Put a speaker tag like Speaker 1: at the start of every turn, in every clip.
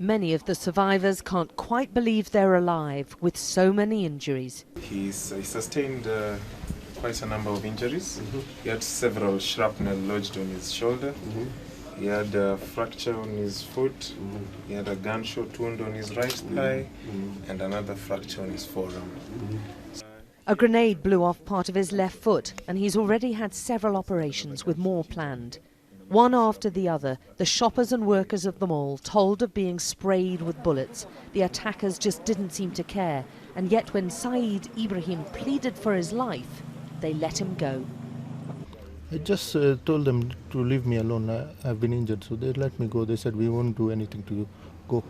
Speaker 1: Many of the survivors can't quite believe they're alive with so many injuries.
Speaker 2: He sustained quite a number of injuries. He had several shrapnel lodged on his shoulder. He had a fracture on his foot. He had a gunshot wound on his right thigh and another fracture on his forearm.
Speaker 1: A grenade blew off part of his left foot, and he's already had several operations with more planned. One after the other, the shoppers and workers of the mall told of being sprayed with bullets. The attackers just didn't seem to care, and yet when Saeed Ibrahim pleaded for his life, they let him go.
Speaker 3: I just told them to leave me alone. I've been injured, so they let me go. They said, we won't do anything to you. Go,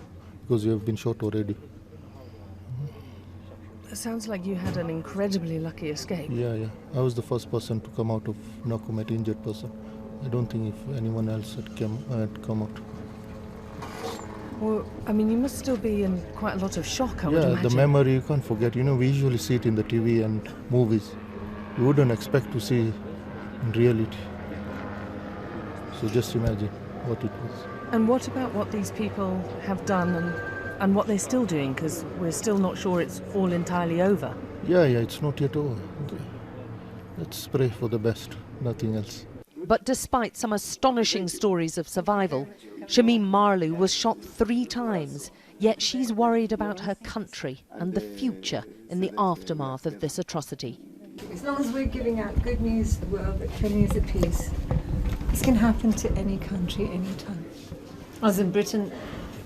Speaker 3: because you have been shot already.
Speaker 1: It sounds like you had an incredibly lucky escape.
Speaker 3: Yeah. I was the first person to come out of Nakumatt, injured person. I don't think if anyone else had come out.
Speaker 1: Well, I mean, you must still be in quite a lot of shock, I would imagine.
Speaker 3: Yeah, the memory you can't forget. You know, we usually see it in the TV and movies. You wouldn't expect to see in reality. So just imagine what it was.
Speaker 1: And what about what these people have done and what they're still doing? Because we're still not sure it's all entirely over.
Speaker 3: Yeah, it's not yet over. Okay. Let's pray for the best, nothing else.
Speaker 1: But despite some astonishing stories of survival, Shamim Marlou was shot 3 times, yet she's worried about her country and the future in the aftermath of this atrocity.
Speaker 4: As long as we're giving out good news to the world that Kenya is at peace, this can happen to any country, anytime. As in Britain,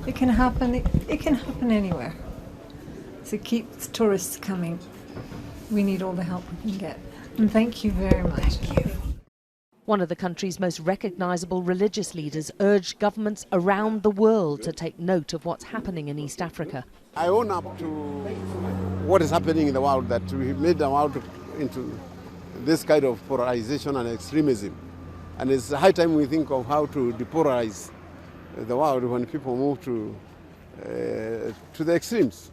Speaker 4: it can happen. It can happen anywhere. So keep the tourists coming. We need all the help we can get. And thank you very much. Thank you.
Speaker 1: One of the country's most recognisable religious leaders urged governments around the world to take note of what's happening in East Africa.
Speaker 5: I own up to what is happening in the world, that we made the world into this kind of polarization and extremism. And it's high time we think of how to depolarize the world when people move to the extremes.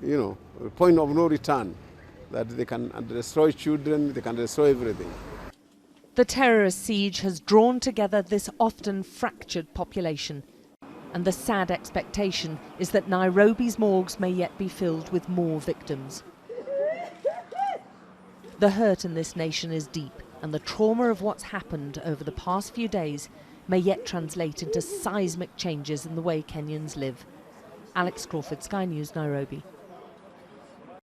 Speaker 5: You know, a point of no return, that they can destroy children, they can destroy everything.
Speaker 1: The terrorist siege has drawn together this often fractured population. And the sad expectation is that Nairobi's morgues may yet be filled with more victims. The hurt in this nation is deep, and the trauma of what's happened over the past few days may yet translate into seismic changes in the way Kenyans live. Alex Crawford, Sky News, Nairobi.